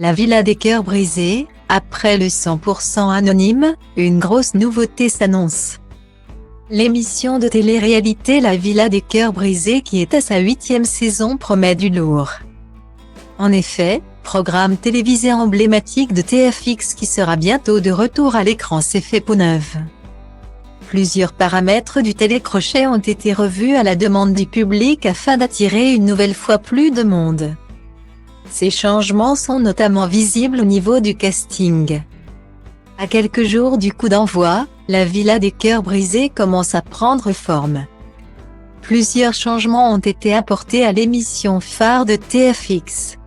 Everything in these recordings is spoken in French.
La Villa des cœurs brisés, après le 100% anonyme, une grosse nouveauté s'annonce. L'émission de télé-réalité La Villa des cœurs brisés qui est à sa 8e saison promet du lourd. En effet, programme télévisé emblématique de TFX qui sera bientôt de retour à l'écran s'est fait peau neuve. Plusieurs paramètres du télécrochet ont été revus à la demande du public afin d'attirer une nouvelle fois plus de monde. Ces changements sont notamment visibles au niveau du casting. À quelques jours du coup d'envoi, la Villa des cœurs brisés commence à prendre forme. Plusieurs changements ont été apportés à l'émission phare de TFX.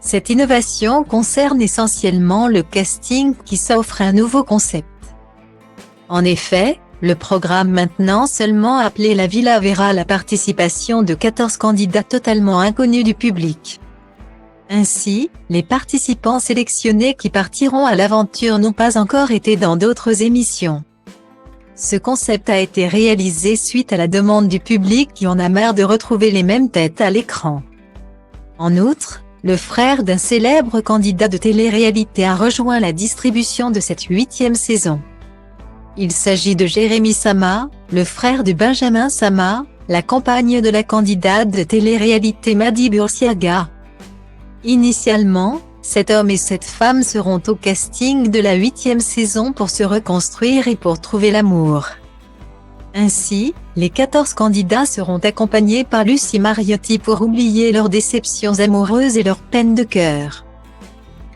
Cette innovation concerne essentiellement le casting qui s'offre un nouveau concept. En effet, le programme maintenant seulement appelé La Villa verra la participation de 14 candidats totalement inconnus du public. Ainsi, les participants sélectionnés qui partiront à l'aventure n'ont pas encore été dans d'autres émissions. Ce concept a été réalisé suite à la demande du public qui en a marre de retrouver les mêmes têtes à l'écran. En outre, le frère d'un célèbre candidat de télé-réalité a rejoint la distribution de cette 8e saison. Il s'agit de Jérémy Sama, le frère de Benjamin Sama, la compagne de la candidate de télé-réalité Madi Bursiaga. Initialement, cet homme et cette femme seront au casting de la 8e saison pour se reconstruire et pour trouver l'amour. Ainsi, les 14 candidats seront accompagnés par Lucie Mariotti pour oublier leurs déceptions amoureuses et leurs peines de cœur.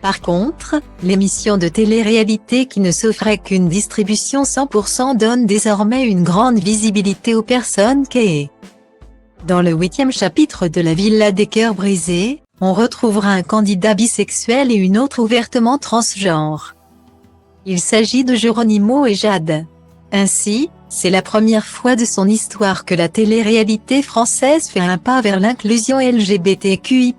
Par contre, l'émission de télé-réalité qui ne s'offrait qu'une distribution 100% donne désormais une grande visibilité aux personnes gays. Dans le 8e chapitre de la Villa des cœurs brisés, on retrouvera un candidat bisexuel et une autre ouvertement transgenre. Il s'agit de Geronimo et Jade. Ainsi, c'est la première fois de son histoire que la télé-réalité française fait un pas vers l'inclusion LGBTQI+.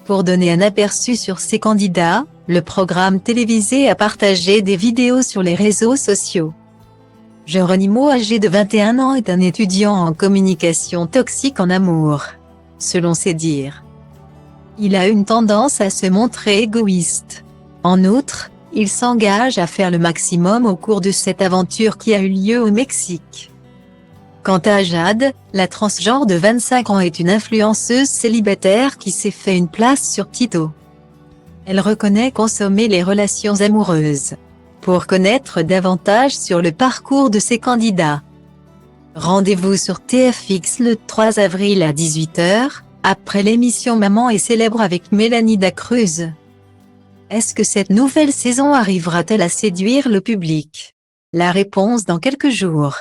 Pour donner un aperçu sur ces candidats, le programme télévisé a partagé des vidéos sur les réseaux sociaux. Geronimo, âgé de 21 ans, est un étudiant en communication toxique en amour, selon ses dires. Il a une tendance à se montrer égoïste. En outre, il s'engage à faire le maximum au cours de cette aventure qui a eu lieu au Mexique. Quant à Jade, la transgenre de 25 ans est une influenceuse célibataire qui s'est fait une place sur Tito. Elle reconnaît consommer les relations amoureuses. Pour connaître davantage sur le parcours de ces candidats, rendez-vous sur TFX le 3 avril à 18h, après l'émission Maman est célèbre avec Mélanie Dacruz. Est-ce que cette nouvelle saison arrivera-t-elle à séduire le public? La réponse dans quelques jours.